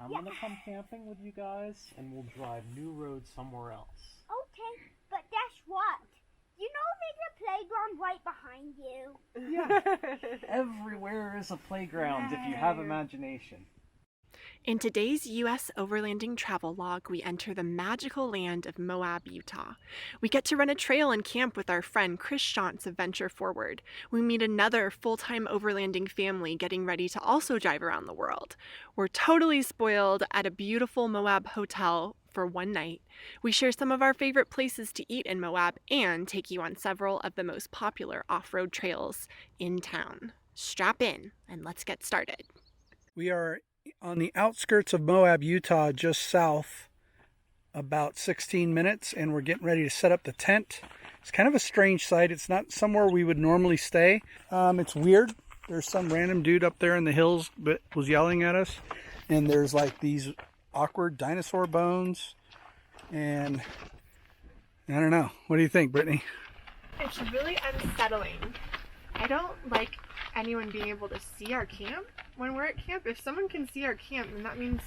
I'm gonna come camping with you guys, and we'll drive new roads somewhere else. Okay, but guess what? You know there's a playground right behind you? Yeah, everywhere is a playground if you have imagination. In today's U.S. Overlanding travel log, we enter the magical land of Moab, Utah. We get to run a trail and camp with our friend Chris Shontz of Venture Forward. We meet another full-time overlanding family getting ready to also drive around the world. We're totally spoiled at a beautiful Moab hotel for one night. We share some of our favorite places to eat in Moab and take you on several of the most popular off-road trails in town. Strap in and let's get started. We are on the outskirts of Moab, Utah, just south, about 16 minutes, and we're getting ready to set up the tent. It's kind of a strange site. It's not somewhere we would normally stay. It's weird. There's some random dude up there in the hills that was yelling at us, and there's like these awkward dinosaur bones, and I don't know. What do you think, Brittany? It's really unsettling. I don't like anyone being able to see our camp when we're at camp. If someone can see our camp, then that means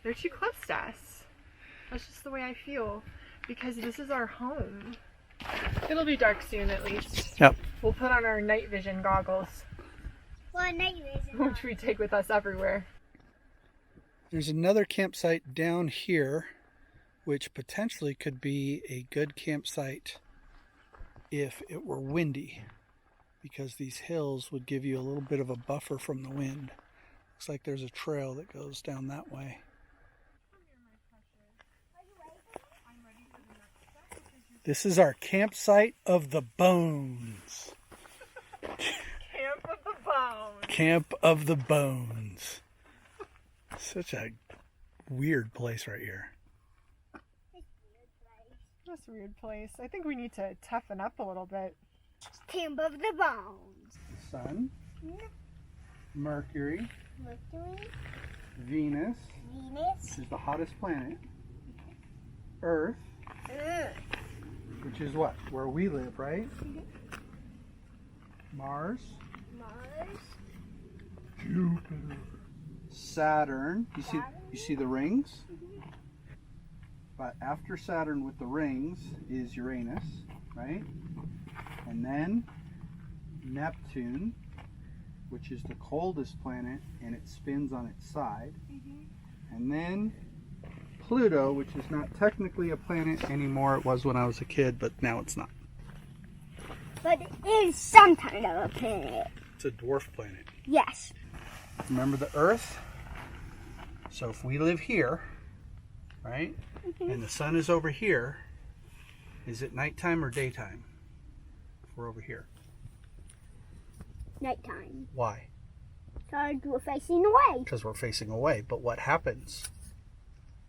they're too close to us. That's just the way I feel, because this is our home. It'll be dark soon, at least. Yep. We'll put on our night vision goggles, Well, night vision. which we take with us everywhere. There's another campsite down here, which potentially could be a good campsite if it were windy, because these hills would give you a little bit of a buffer from the wind. Looks like there's a trail that goes down that way. This is our campsite of the bones. Camp of the Bones. Camp of the Bones. Such a weird place right here. That's a weird place. I think we need to toughen up a little bit. Camp of the Bones. Sun, Mercury, Mercury, Venus, Venus, which is the hottest planet, Earth, Earth, which is what? Where we live, right? Mars, Mars, Jupiter, Saturn. You see the rings? But after Saturn with the rings is Uranus, right? And then Neptune, which is the coldest planet, and it spins on its side. And then Pluto, which is not technically a planet anymore. It was when I was a kid, but now it's not. but it is some kind of a planet. It's a dwarf planet. Yes. Remember the Earth? So if we live here, right, and the sun is over here, is it nighttime or daytime? If we're over here. Nighttime. Why? Because we're facing away. Because we're facing away. But what happens?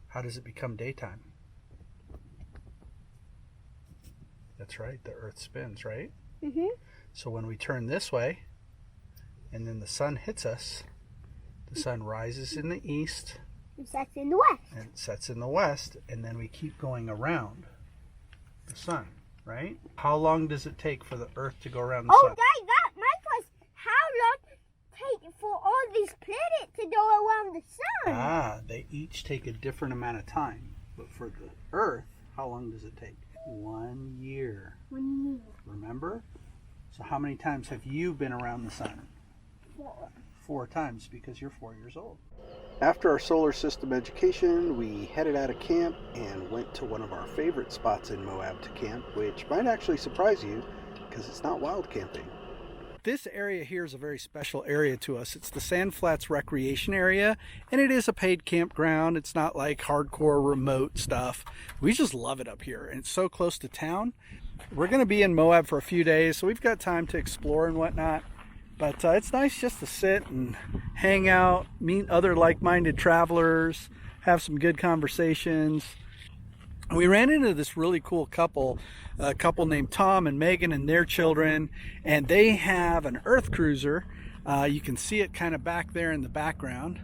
How does it become daytime? That's right, the Earth spins, right? So when we turn this way, and then the sun hits us, the sun rises in the east, It sets in the west. and it sets in the west, and then we keep going around the sun, right? How long does it take for the Earth to go around the Oh, sun? that my question. How long take for all these planets to go around the sun? Ah, they each take a different amount of time. But for the Earth, how long does it take? 1 year. 1 year. Remember? So how many times have you been around the sun? 4. 4 times, because you're 4 years old. After our solar system education, we headed out of camp and went to one of our favorite spots in Moab to camp, which might actually surprise you because it's not wild camping. This area here is a very special area to us. It's the Sand Flats Recreation Area, and it is a paid campground. It's not like hardcore remote stuff. We just love it up here, and it's so close to town. We're going to be in Moab for a few days, so we've got time to explore and whatnot. But it's nice just to sit and hang out, meet other like-minded travelers, have some good conversations. We ran into this really cool couple, a couple named Tom and Megan and their children, and they have an earth cruiser. You can see it kind of back there in the background.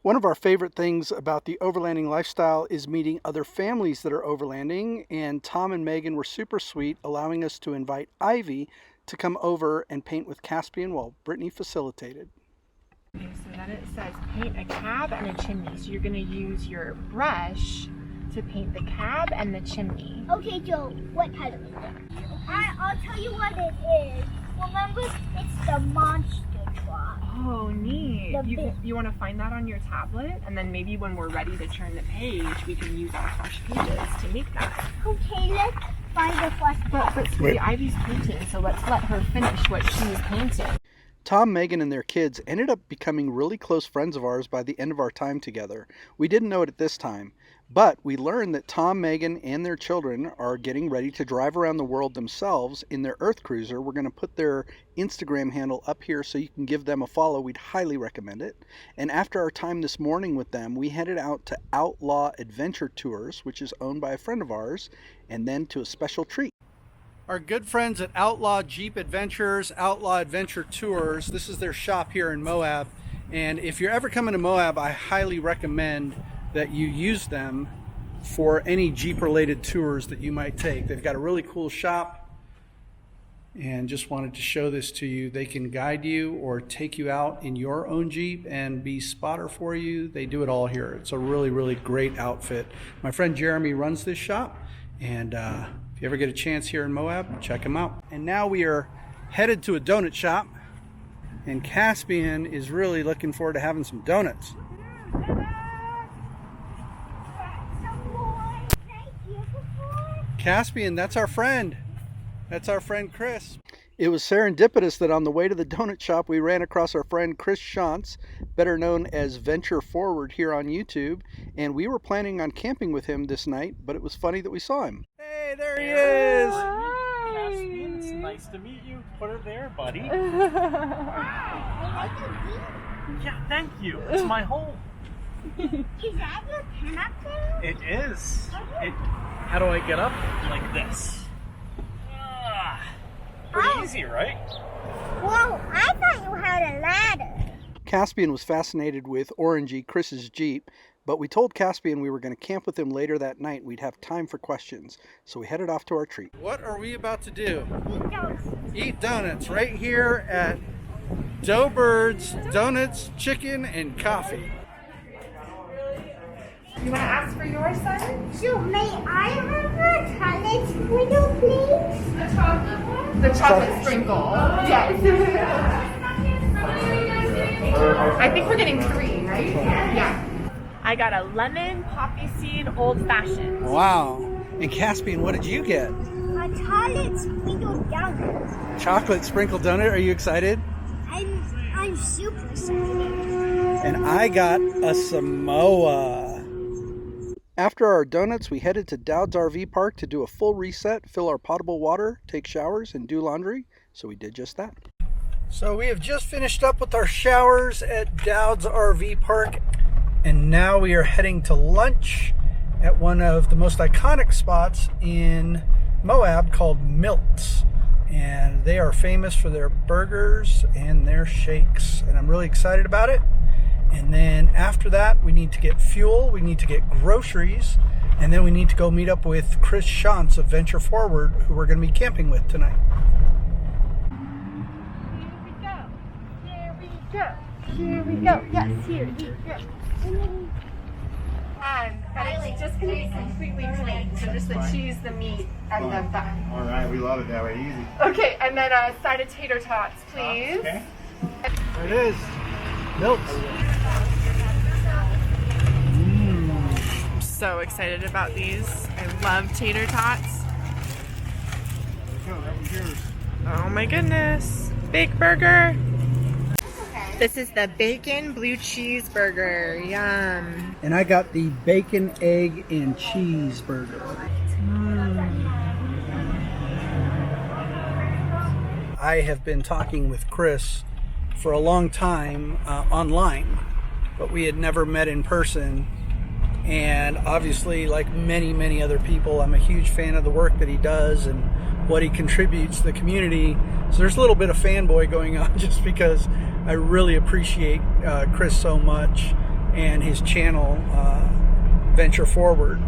One of our favorite things about the overlanding lifestyle is meeting other families that are overlanding, and Tom and Megan were super sweet, allowing us to invite Ivy to come over and paint with Caspian while Brittany facilitated. Okay, so then it says paint a cab and a chimney. So you're going to use your brush to paint the cab and the chimney. Okay, Joe, what color is it? I'll tell you what it is. Remember, it's the monster truck. Oh, neat. The You want to find that on your tablet? And then maybe when we're ready to turn the page, we can use our fresh pages to make that. Okay, let's find the first But sweetie, Ivy's painting, so let's let her finish what she's painting. Tom, Megan, and their kids ended up becoming really close friends of ours by the end of our time together. We didn't know it at this time, but we learned that Tom, Megan, and their children are getting ready to drive around the world themselves in their Earth Cruiser. We're going to put their Instagram handle up here so you can give them a follow. We'd highly recommend it. And after our time this morning with them, we headed out to Outlaw Adventure Tours, which is owned by a friend of ours, and then to a special treat. Our good friends at Outlaw Jeep Adventures, Outlaw Adventure Tours. This is their shop here in Moab. And if you're ever coming to Moab, I highly recommend that you use them for any Jeep related tours that you might take. They've got a really cool shop, and just wanted to show this to you. They can guide you or take you out in your own Jeep and be spotter for you. They do it all here. It's a really, really great outfit. My friend Jeremy runs this shop, and if you ever get a chance here in Moab, check him out. And now we are headed to a donut shop, and Caspian is really looking forward to having some donuts. Caspian, that's our friend. That's our friend Chris. It was serendipitous that on the way to the donut shop, we ran across our friend Chris Shontz, better known as Venture Forward here on YouTube, and we were planning on camping with him this night, but it was funny that we saw him. Hey, there he is! Caspian, it's nice to meet you. Put it there, buddy. Yeah, thank you. It's my home. Is that your pen up there? It is. How do I get up? Like this. Pretty easy, right? Well, I thought you had a ladder. Caspian was fascinated with Orangey, Chris's Jeep, but we told Caspian we were going to camp with him later that night. We'd have time for questions, so we headed off to our treat. What are we about to do? Eat donuts right here at Doughbird's Donuts, Chicken, and Coffee. You want to ask for yours, son? So may I have a chocolate window, please? The chocolate one? The chocolate sprinkle. Yes. I think we're getting 3, right? Yeah. I got a lemon poppy seed old fashioned. Wow. And Caspian, what did you get? A chocolate sprinkled donut. Chocolate sprinkled donut. Are you excited? I'm super excited. And I got a Samoa. After our donuts, we headed to Dowd's RV Park to do a full reset, fill our potable water, take showers, and do laundry. So we did just that. So we have just finished up with our showers at Dowd's RV Park, and now we are heading to lunch at one of the most iconic spots in Moab called Milt's. And they are famous for their burgers and their shakes, and I'm really excited about it. And then after that, we need to get fuel, we need to get groceries, and then we need to go meet up with Chris Shontz of Venture Forward, who we're going to be camping with tonight. Here we go. Here we go. Yes, here we go. But it's just going to be completely plain. So just the cheese, the meat, and the bun. All right, we love it that way. Easy. Okay, and then a side of tater tots, please. Okay. There it is. Milt's. I'm so excited about these. I love tater tots. Oh my goodness. Big burger. This is the bacon blue cheeseburger. Yum. And I got the bacon, egg, and cheese burger. I have been talking with Chris for a long time online, but we had never met in person. And obviously, like many other people, I'm a huge fan of the work that he does and what he contributes to the community. So there's a little bit of fanboy going on just because I really appreciate Chris so much and his channel, Venture Forward.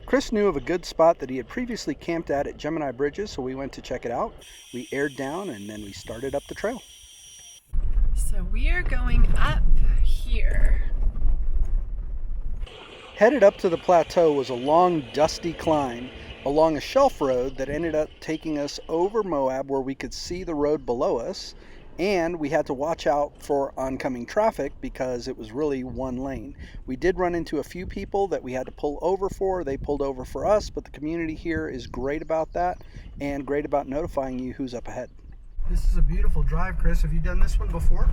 Chris knew of a good spot that he had previously camped at Gemini Bridges, so we went to check it out. We aired down and then we started up the trail. So we are going up here. Headed up to the plateau was a long, dusty climb along a shelf road that ended up taking us over Moab where we could see the road below us, and we had to watch out for oncoming traffic because it was really one lane. We did run into a few people that we had to pull over for. They pulled over for us, but the community here is great about that and great about notifying you who's up ahead. This is a beautiful drive, Chris. Have you done this one before?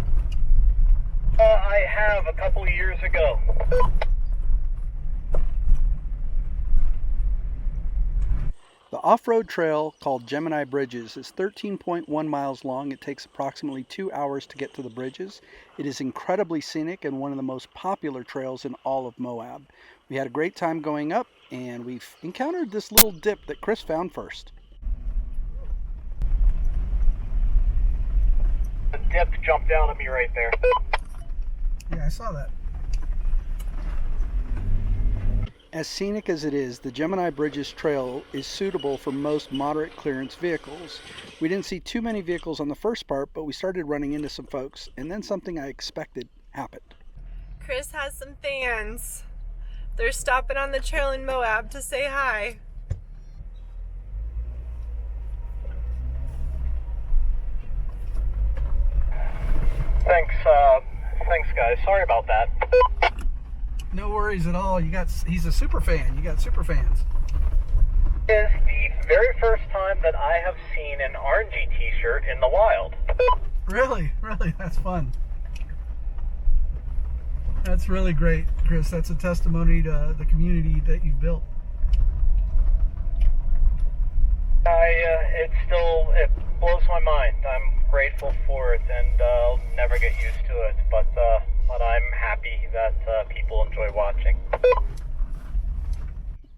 I have a couple years ago. The off-road trail called Gemini Bridges is 13.1 miles long. It takes approximately 2 hours to get to the bridges. It is incredibly scenic and one of the most popular trails in all of Moab. We had a great time going up, and we've encountered this little dip that Chris found first. The dip jumped down at me right there. Yeah, I saw that. As scenic as it is, the Gemini Bridges Trail is suitable for most moderate clearance vehicles. We didn't see too many vehicles on the first part, but we started running into some folks, and then something I expected happened. Chris has some fans. They're stopping on the trail in Moab to say hi. Thanks guys. Sorry about that. No worries at all. He's a super fan. You got super fans. This is the very first time that I have seen an orangey t-shirt in the wild. Really? Really? That's fun. That's really great, Chris. That's a testimony to the community that you've built. It blows my mind. I'm grateful for it, and I'll never get used to it. But I'm happy that people enjoy watching.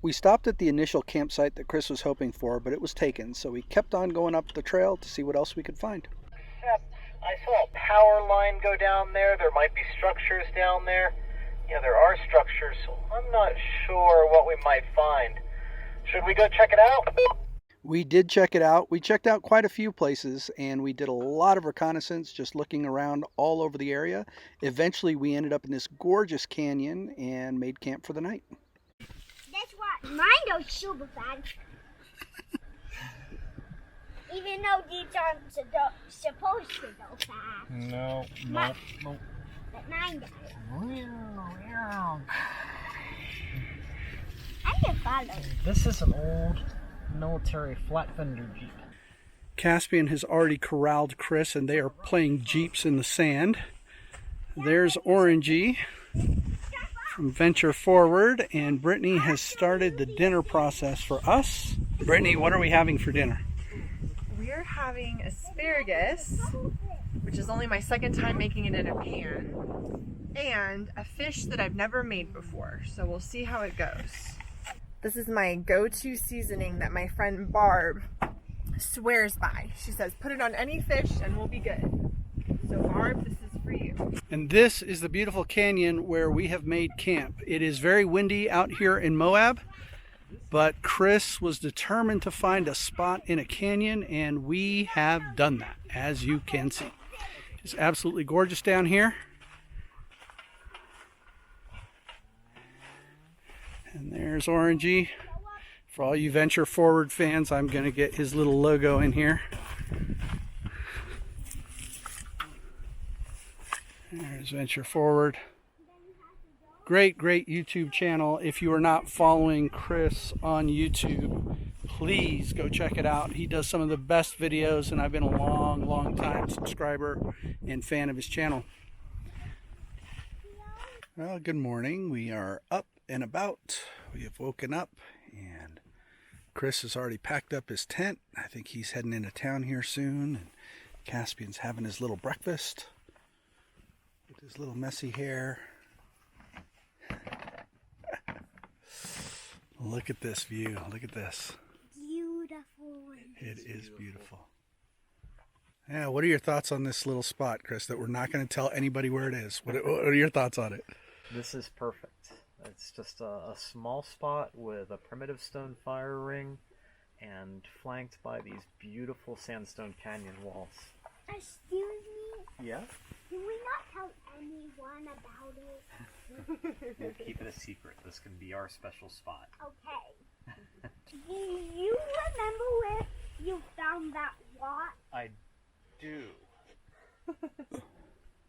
We stopped at the initial campsite that Chris was hoping for, but it was taken, so we kept on going up the trail to see what else we could find. Except I saw a power line go down there. There might be structures down there. Yeah, there are structures, so I'm not sure what we might find. Should we go check it out? We did check it out. We checked out quite a few places, and we did a lot of reconnaissance, just looking around all over the area. Eventually, we ended up in this gorgeous canyon and made camp for the night. That's why mine goes super fast. Even though these aren't supposed to go fast. No. But mine does. I can follow. This is an old military flat fender Jeep. Caspian has already corralled Chris, and they are playing Jeeps in the sand. There's Orangey from Venture Forward, and Brittany has started the dinner process for us. Brittany, what are we having for dinner? We're having asparagus, which is only my second time making it in a pan, and a fish that I've never made before, so we'll see how it goes. This is my go-to seasoning that my friend Barb swears by. She says, put it on any fish and we'll be good. So Barb, this is for you. And this is the beautiful canyon where we have made camp. It is very windy out here in Moab, but Chris was determined to find a spot in a canyon, and we have done that, as you can see. It's absolutely gorgeous down here. And there's Orangey. For all you Venture Forward fans, I'm going to get his little logo in here. There's Venture Forward. Great YouTube channel. If you are not following Chris on YouTube, please go check it out. He does some of the best videos, and I've been a long time subscriber and fan of his channel. Well, good morning. We are up and about. We have woken up, and Chris has already packed up his tent. I think he's heading into town here soon, and Caspian's having his little breakfast with his little messy hair. Look at this view. Look at this. Beautiful. It is beautiful. Yeah, what are your thoughts on this little spot, Chris, that we're not going to tell anybody where it is? What are your thoughts on it? This is perfect. It's just a small spot with a primitive stone fire ring and flanked by these beautiful sandstone canyon walls. Excuse me? Yeah? Can we not tell anyone about it? We'll keep it a secret. This can be our special spot. Okay. Do you remember where you found that rock? I do.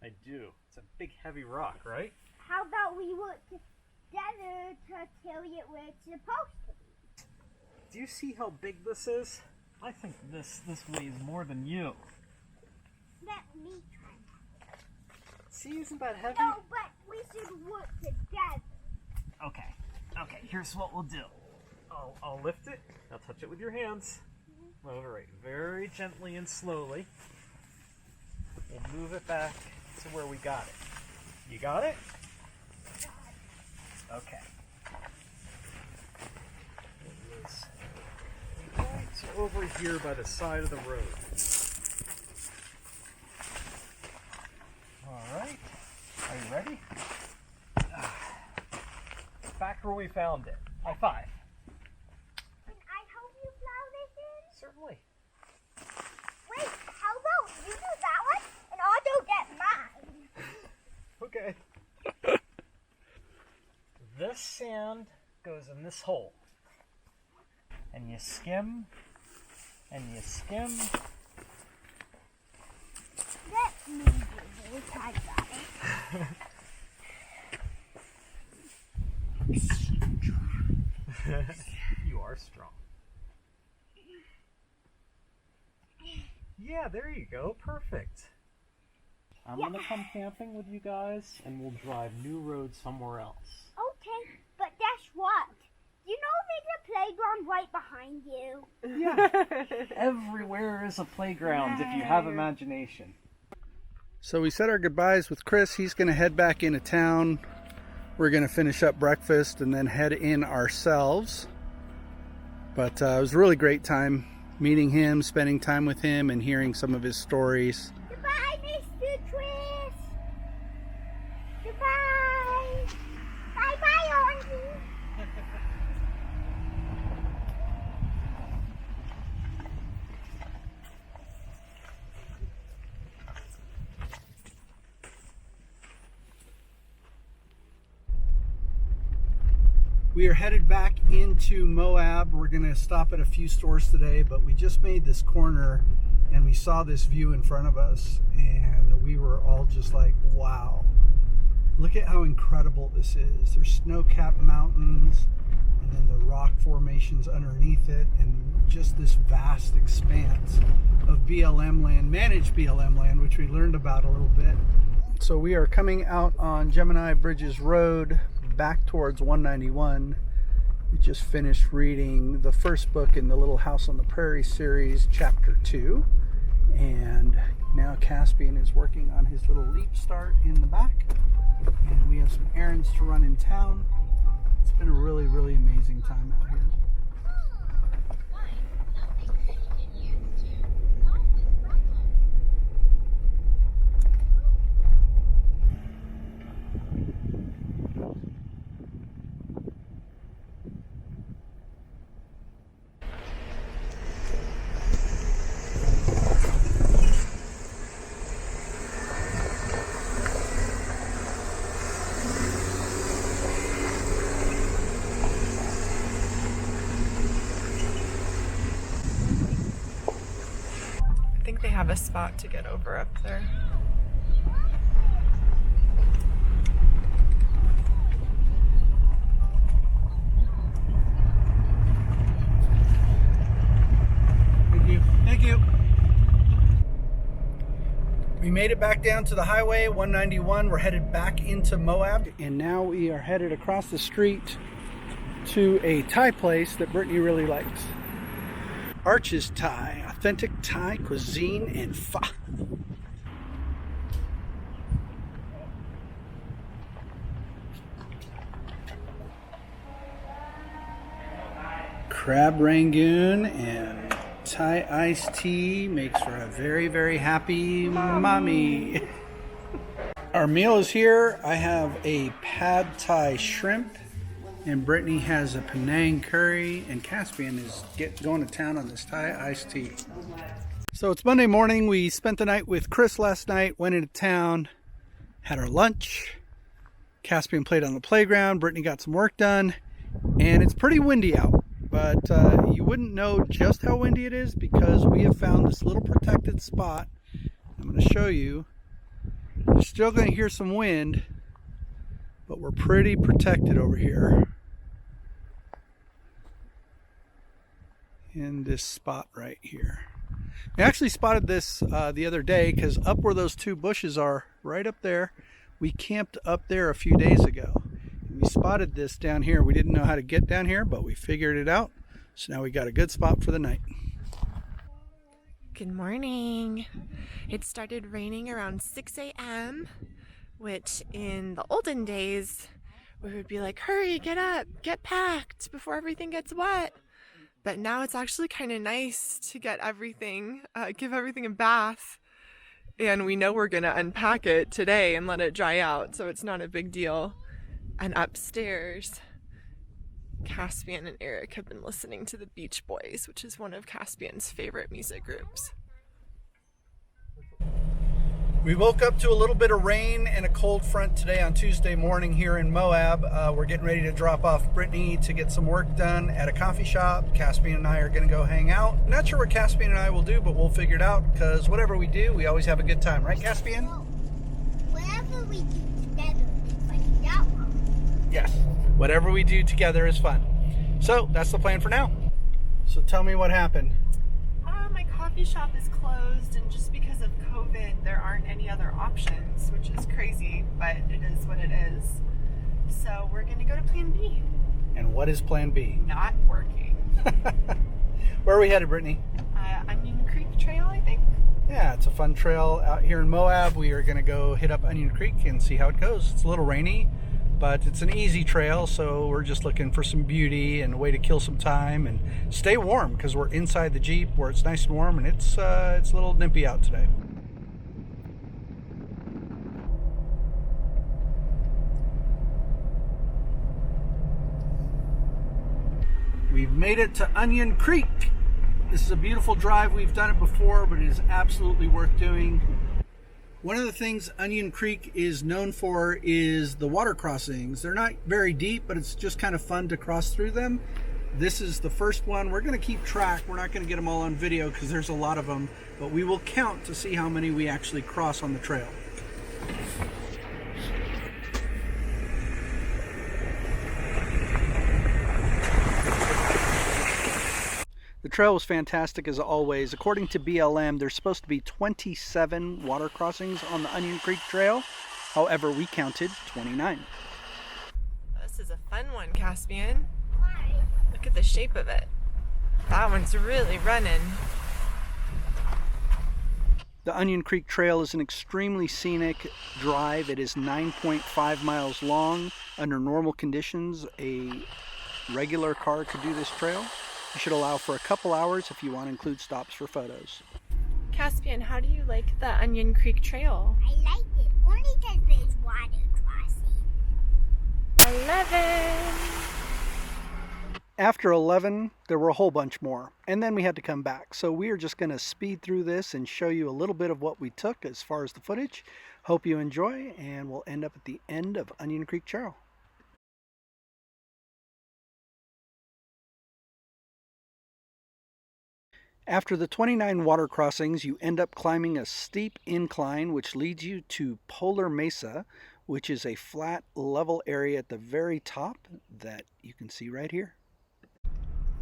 I do. It's a big heavy rock, right? How about we work together to tell it where it's supposed to be? Do you see how big this is? I think this weighs more than you. Let me try that. See, isn't that heavy? No, but we should work together. Okay. Okay, here's what we'll do. I'll lift it. Now touch it with your hands. All right, very gently and slowly. We'll move it back to where we got it. You got it? Okay. It is right over here by the side of the road. All right. Are you ready? Back where we found it. High five. Can I help you plow this in? Certainly. Wait, how about you do that one and I'll go get mine? Okay. This sand goes in this hole. And you skim, and you skim. Let me do this. I got it. You are strong. Yeah, there you go. Perfect. I'm gonna come camping with you guys, and we'll drive new roads somewhere else. Okay, but guess what? You know there's a playground right behind you. Yeah. Everywhere is a playground if you have imagination. So we said our goodbyes with Chris. He's going to head back into town. We're going to finish up breakfast and then head in ourselves. But it was a really great time meeting him, spending time with him, and hearing some of his stories. Goodbye, Mr. Chris. Goodbye. Bye-bye, Auntie. We are headed back into Moab. We're going to stop at a few stores today, but we just made this corner and we saw this view in front of us and we were all just like, wow. Look at how incredible this is. There's snow-capped mountains and then the rock formations underneath it and just this vast expanse of BLM land, managed BLM land, which we learned about a little bit. So we are coming out on Gemini Bridges Road back towards 191. We just finished reading the first book in the Little House on the Prairie series, chapter 2, and now Caspian is working on his little leap start in the back, and we have some errands to run in town. It's been a really, really amazing time out here. I think they have a spot to get over up there. Thank you. Thank you. We made it back down to the highway, 191. We're headed back into Moab. And now we are headed across the street to a Thai place that Brittany really likes. Arches Thai, authentic Thai cuisine and pho. Crab Rangoon and Thai iced tea makes for a very, very happy mommy. Our meal is here. I have a pad Thai shrimp, and Brittany has a Penang curry, and Caspian is going to town on this Thai iced tea. So it's Monday morning. We spent the night with Chris last night, went into town, had our lunch. Caspian played on the playground. Brittany got some work done, and it's pretty windy out. But you wouldn't know just how windy it is because we have found this little protected spot. I'm going to show you. You're still going to hear some wind, but we're pretty protected over here in this spot right here. We actually spotted this the other day because up where those two bushes are, right up there, we camped up there a few days ago. And we spotted this down here. We didn't know how to get down here, but we figured it out. So now we got a good spot for the night. Good morning. It started raining around 6 a.m., which in the olden days, we would be like, hurry, get up, get packed before everything gets wet. But now it's actually kind of nice to get everything, give everything a bath. And we know we're going to unpack it today and let it dry out, so it's not a big deal. And upstairs, Caspian and Eric have been listening to the Beach Boys, which is one of Caspian's favorite music groups. We woke up to a little bit of rain and a cold front today on Tuesday morning here in Moab. We're getting ready to drop off Brittany to get some work done at a coffee shop. Caspian and I are going to go hang out. Not sure what Caspian and I will do, but we'll figure it out because whatever we do, we always have a good time. Right, Caspian? Whatever we do together is like that one. Yes. Whatever we do together is fun. So that's the plan for now. So tell me what happened. My coffee shop is closed, and just because of COVID, there aren't any other options, which is crazy, but it is what it is. So we're going to go to Plan B. And what is Plan B? Not working. Where are we headed, Brittany? Onion Creek Trail, I think. Yeah, it's a fun trail out here in Moab. We are going to go hit up Onion Creek and see how it goes. It's a little rainy, but it's an easy trail, so we're just looking for some beauty and a way to kill some time and stay warm because we're inside the Jeep where it's nice and warm, and it's a little nippy out today. We've made it to Onion Creek. This is a beautiful drive. We've done it before, but it is absolutely worth doing. One of the things Onion Creek is known for is the water crossings. They're not very deep, but it's just kind of fun to cross through them. This is the first one. We're going to keep track. We're not going to get them all on video because there's a lot of them, but we will count to see how many we actually cross on the trail. The trail was fantastic as always. According to BLM, there's supposed to be 27 water crossings on the Onion Creek Trail. However, we counted 29. This is a fun one, Caspian. Why? Look at the shape of it. That one's really running. The Onion Creek Trail is an extremely scenic drive. It is 9.5 miles long. Under normal conditions, a regular car could do this trail. You should allow for a couple hours if you want to include stops for photos. Caspian, how do you like the Onion Creek Trail? I like it only because there's water crossing. 11. After 11, there were a whole bunch more, and then we had to come back. So we are just going to speed through this and show you a little bit of what we took as far as the footage. Hope you enjoy, and we'll end up at the end of Onion Creek Trail. After the 29 water crossings, you end up climbing a steep incline which leads you to Polar Mesa, which is a flat, level area at the very top that you can see right here.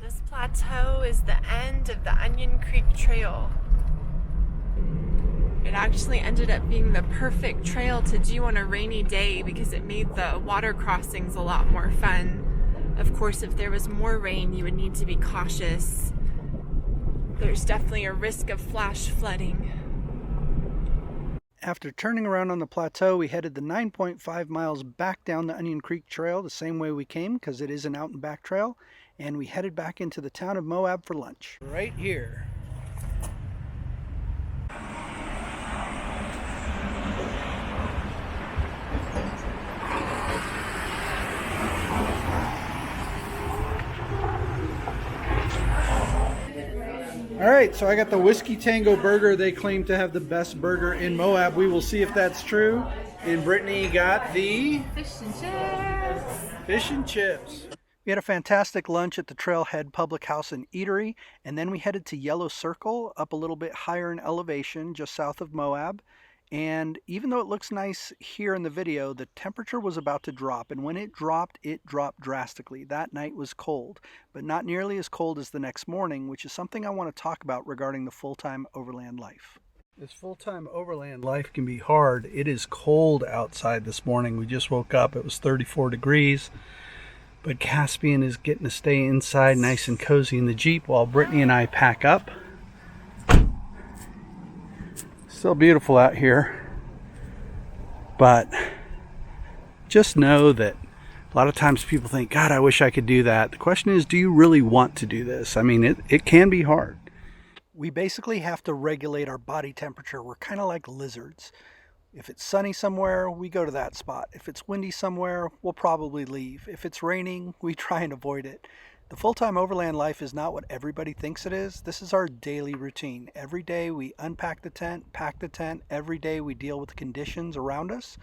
This plateau is the end of the Onion Creek Trail. It actually ended up being the perfect trail to do on a rainy day because it made the water crossings a lot more fun. Of course, if there was more rain, you would need to be cautious. There's definitely a risk of flash flooding. After turning around on the plateau, we headed the 9.5 miles back down the Onion Creek Trail the same way we came because it is an out and back trail, and we headed back into the town of Moab for lunch. Right here. All right, so I got the Whiskey Tango burger. They claim to have the best burger in Moab. We will see if that's true. And Brittany got the Fish and chips. fish and chips. We had a fantastic lunch at the Trailhead Public House and Eatery, and then we headed to Yellow Circle, up a little bit higher in elevation, just south of Moab. And even though it looks nice here in the video, the temperature was about to drop, and when it dropped drastically. That night was cold, but not nearly as cold as the next morning, which is something I want to talk about regarding the full-time overland life. This full-time overland life can be hard. It is cold outside this morning. We just woke up. It was 34 degrees. But Caspian is getting to stay inside nice and cozy in the Jeep while Brittany and I pack up. Still beautiful out here. But just know that a lot of times people think, God, I wish I could do that. The question is, do you really want to do this? I mean, it can be hard. We basically have to regulate our body temperature. We're kind of like lizards. If it's sunny somewhere, we go to that spot. If it's windy somewhere, we'll probably leave. If it's raining, we try and avoid it. The full-time overland life is not what everybody thinks it is. This is our daily routine. Every day we unpack the tent, pack the tent. Every day we deal with the conditions around us.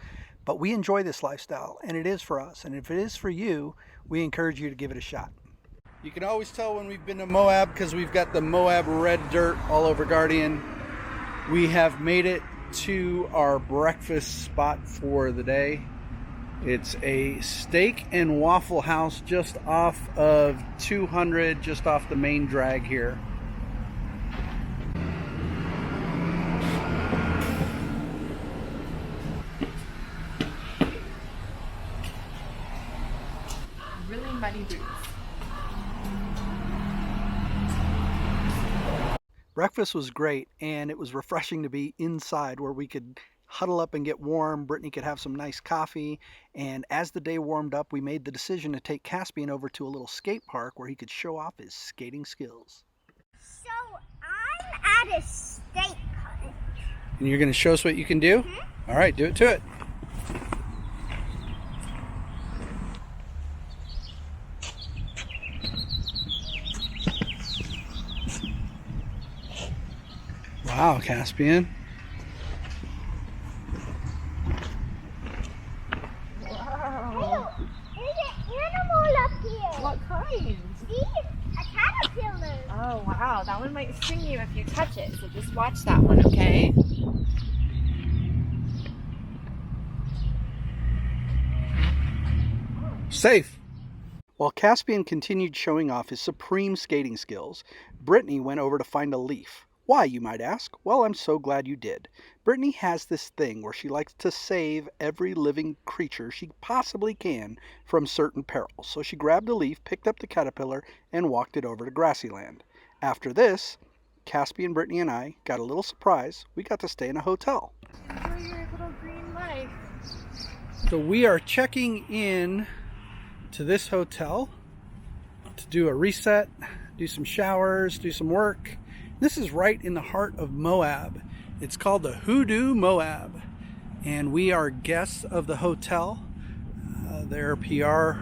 But we enjoy this lifestyle, and it is for us. And if it is for you, we encourage you to give it a shot. You can always tell when we've been to Moab because we've got the Moab red dirt all over Guardian. We have made it to our breakfast spot for the day. It's a steak and waffle house just off of 200, just off the main drag here. Really muddy boots. Breakfast was great, and it was refreshing to be inside where we could huddle up and get warm. Brittany could have some nice coffee, and as the day warmed up, we made the decision to take Caspian over to a little skate park where he could show off his skating skills. So I'm at a skate park. And you're going to show us what you can do? All right, do it to it. Wow, Caspian. Wow. Hey, there's an animal up here. What kind? See? A caterpillar. Oh, wow. That one might sting you if you touch it, so just watch that one, okay? Safe. While Caspian continued showing off his supreme skating skills, Brittany went over to find a leaf. Why, you might ask? Well, I'm so glad you did. Brittany has this thing where she likes to save every living creature she possibly can from certain perils. So she grabbed a leaf, picked up the caterpillar, and walked it over to Grassyland. After this, Caspian, Brittany, and I got a little surprise. We got to stay in a hotel. Enjoy your little green life. So we are checking in to this hotel to do a reset, do some showers, do some work. This is right in the heart of Moab. It's called the Hoodoo Moab, and we are guests of the hotel. Their PR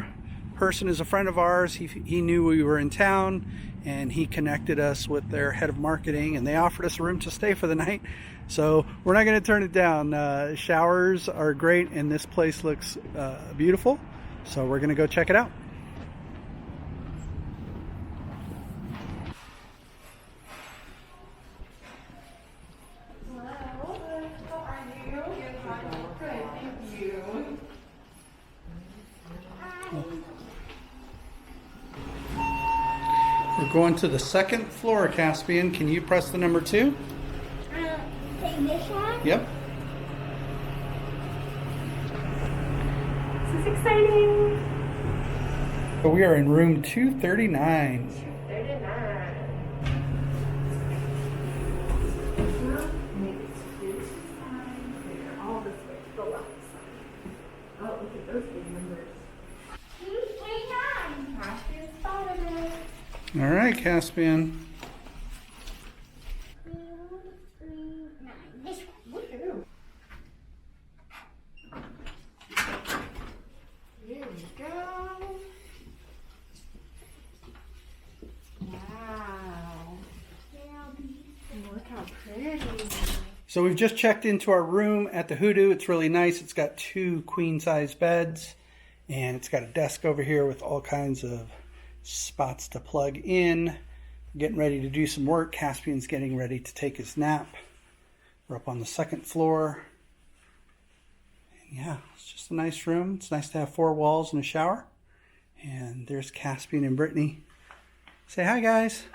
person is a friend of ours. He knew we were in town, and he connected us with their head of marketing, and they offered us a room to stay for the night. So we're not going to turn it down. Showers are great, and this place looks beautiful. So we're going to go check it out. We're going to the second floor, Caspian. Can you press the number 2? Take this one? Yep. This is exciting. So we are in room 239. 39. All this way to the left side. Oh, look at those big numbers. 239. Caspian spotted it. All right, Caspian. 239. This one. Woohoo. Here we go. Wow. Now So we've just checked into our room at the Hoodoo. It's really nice. It's got 2 queen-size beds, and it's got a desk over here with all kinds of spots to plug in. We're getting ready to do some work. Caspian's getting ready to take his nap. We're up on the 2nd floor. And yeah, it's just a nice room. It's nice to have 4 walls and a shower. And there's Caspian and Brittany. Say hi, guys.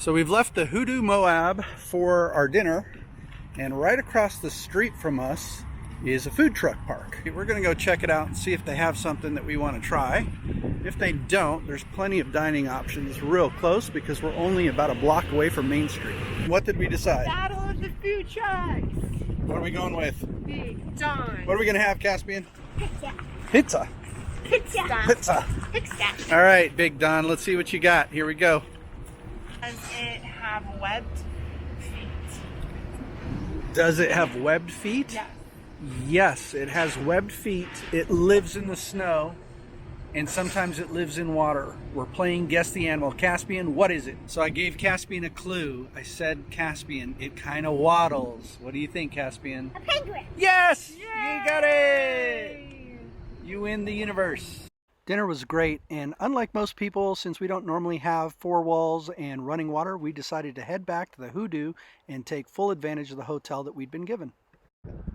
So we've left the Hoodoo Moab for our dinner, and right across the street from us is a food truck park. We're going to go check it out and see if they have something that we want to try. If they don't, there's plenty of dining options real close because we're only about a block away from Main Street. What did we decide? Battle of the food trucks. What are we going with? Big Don. What are we going to have, Caspian? Pizza. Pizza. Pizza. Pizza. Pizza. All right, Big Don, let's see what you got. Here we go. Does it have webbed feet? Does it have webbed feet? Yes. Yes, it has webbed feet. It lives in the snow, and sometimes it lives in water. We're playing Guess the Animal. Caspian, what is it? So I gave Caspian a clue. I said, Caspian, it kind of waddles. What do you think, Caspian? A penguin. Yes! Yay! You got it! You win the universe. Dinner was great, and unlike most people, since we don't normally have 4 walls and running water, we decided to head back to the Hoodoo and take full advantage of the hotel that we'd been given.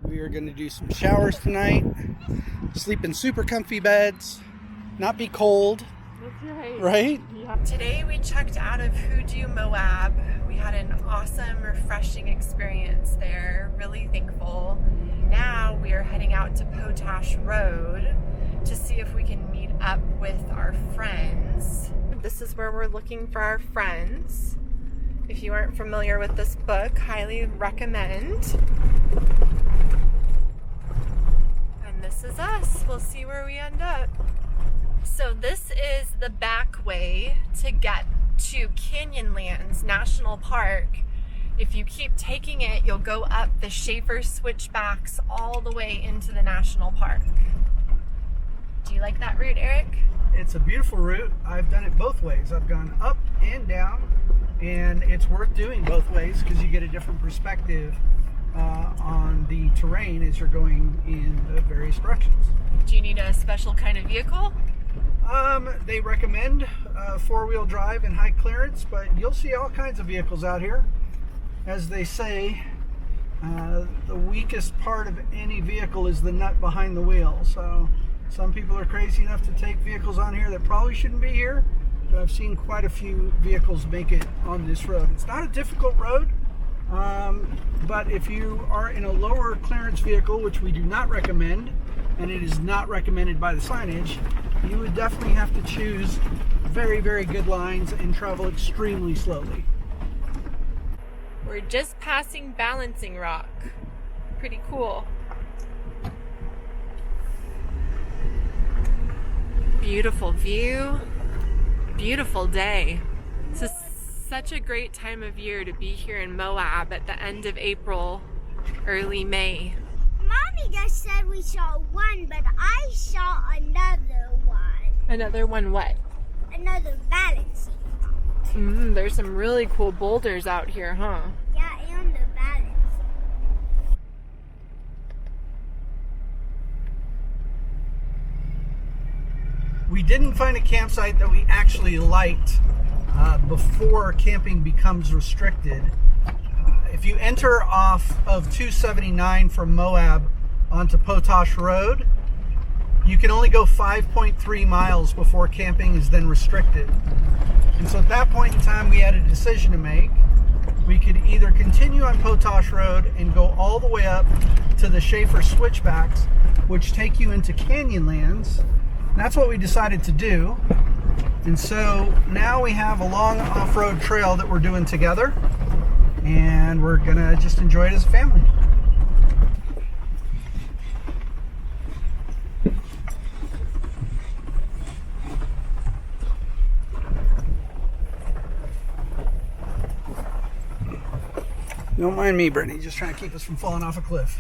We are going to do some showers tonight, sleep in super comfy beds, not be cold. That's Right? Yeah. Today we checked out of Hoodoo Moab. We had an awesome, refreshing experience there. Really thankful. Now we are heading out to Potash Road to see if we can meet up with our friends. This is where we're looking for our friends. If you aren't familiar with this book, highly recommend. And this is us. We'll see where we end up. So this is the back way to get to Canyonlands National Park. If you keep taking it, you'll go up the Shafer switchbacks all the way into the national park. Do you like that route, Eric? It's a beautiful route. I've done it both ways. I've gone up and down, and it's worth doing both ways because you get a different perspective on the terrain as you're going in the various directions. Do you need a special kind of vehicle? They recommend 4-wheel drive and high clearance, but you'll see all kinds of vehicles out here. As they say, the weakest part of any vehicle is the nut behind the wheel. So some people are crazy enough to take vehicles on here that probably shouldn't be here, but I've seen quite a few vehicles make it on this road. It's not a difficult road, but if you are in a lower clearance vehicle, which we do not recommend, and it is not recommended by the signage, you would definitely have to choose very, very good lines and travel extremely slowly. We're just passing Balancing Rock. Pretty cool. Beautiful view, beautiful day. This is such a great time of year to be here in Moab at the end of April, early May. Mommy just said we saw one, but I saw another one. Another one what? Another balancing. There's some really cool boulders out here, huh? Yeah, and the balance. We didn't find a campsite that we actually liked before camping becomes restricted. If you enter off of 279 from Moab onto Potash Road, you can only go 5.3 miles before camping is then restricted. And so at that point in time, we had a decision to make. We could either continue on Potash Road and go all the way up to the Shafer switchbacks, which take you into Canyonlands. That's what we decided to do. And so now we have a long off-road trail that we're doing together, and we're gonna just enjoy it as a family. Don't mind me, Brittany, just trying to keep us from falling off a cliff.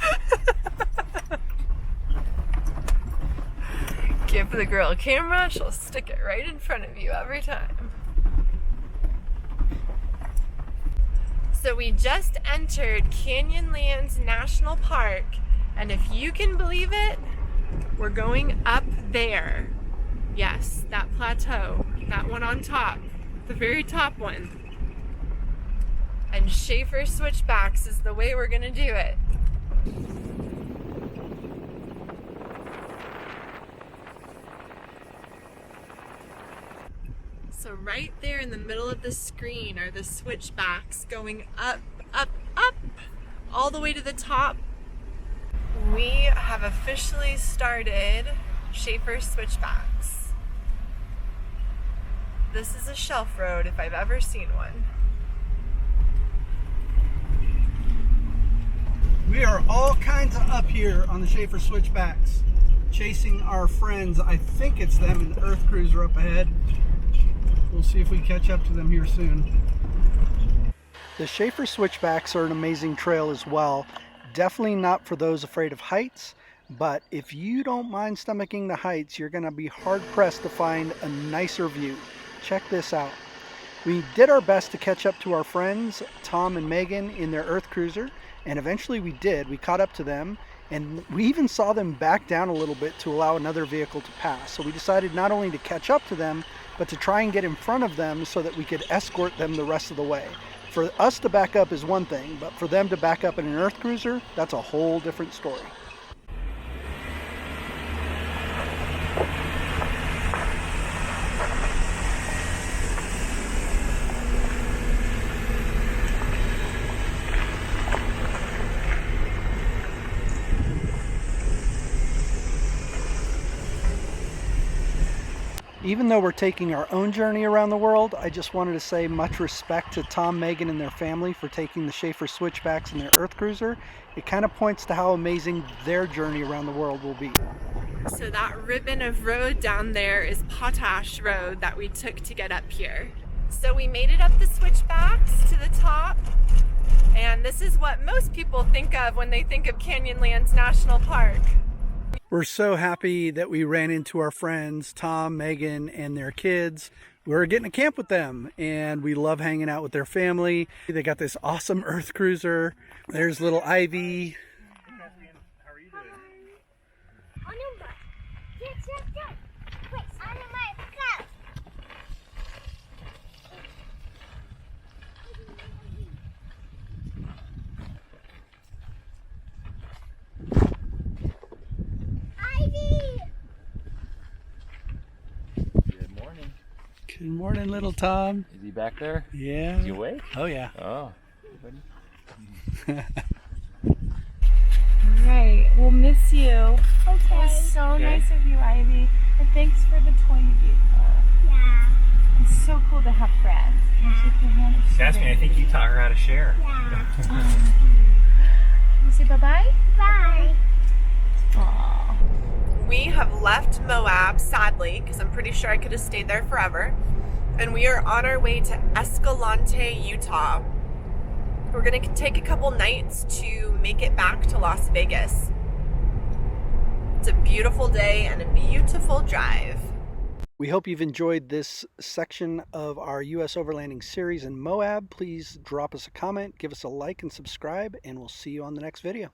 Give the girl a camera, she'll stick it right in front of you every time. So we just entered Canyonlands National Park, and if you can believe it, we're going up there. Yes, that plateau, that one on top, the very top one. And Shafer switchbacks is the way we're gonna do it. So right there in the middle of the screen are the switchbacks going up, up, up, all the way to the top. We have officially started Shafer switchbacks. This is a shelf road if I've ever seen one. We are all kinds of up here on the Shafer switchbacks, chasing our friends. I think it's them and the Earth Cruiser up ahead. We'll see if we catch up to them here soon. The Shafer switchbacks are an amazing trail as well. Definitely not for those afraid of heights, but if you don't mind stomaching the heights, you're going to be hard pressed to find a nicer view. Check this out. We did our best to catch up to our friends, Tom and Megan, in their Earth Cruiser, and eventually we did. We caught up to them, and we even saw them back down a little bit to allow another vehicle to pass. So we decided not only to catch up to them, but to try and get in front of them so that we could escort them the rest of the way. For us to back up is one thing, but for them to back up in an Earth Cruiser, that's a whole different story. Even though we're taking our own journey around the world, I just wanted to say much respect to Tom, Megan, and their family for taking the Shafer switchbacks in their Earth Cruiser. It kind of points to how amazing their journey around the world will be. So that ribbon of road down there is Potash Road that we took to get up here. So we made it up the switchbacks to the top, and this is what most people think of when they think of Canyonlands National Park. We're so happy that we ran into our friends, Tom, Megan, and their kids. We're getting to camp with them, and we love hanging out with their family. They got this awesome Earth Cruiser. There's little Ivy. Hey, Caspian, how are you doing? Good morning. Good morning, little Tom. Is he back there? Yeah. Is he awake? Oh, yeah. Oh. Right, we'll miss you. Okay. It was so Okay. nice of you, Ivy. And thanks for the toy you gave her. Yeah. It's so cool to have friends. Shake your hand. It's so Caspian, I great. think you taught her how to share. Yeah. You say bye-bye? Bye. Aww. We have left Moab, sadly, because I'm pretty sure I could have stayed there forever. And we are on our way to Escalante, Utah. We're going to take a couple nights to make it back to Las Vegas. It's a beautiful day and a beautiful drive. We hope you've enjoyed this section of our U.S. Overlanding series in Moab. Please drop us a comment, give us a like, and subscribe, and we'll see you on the next video.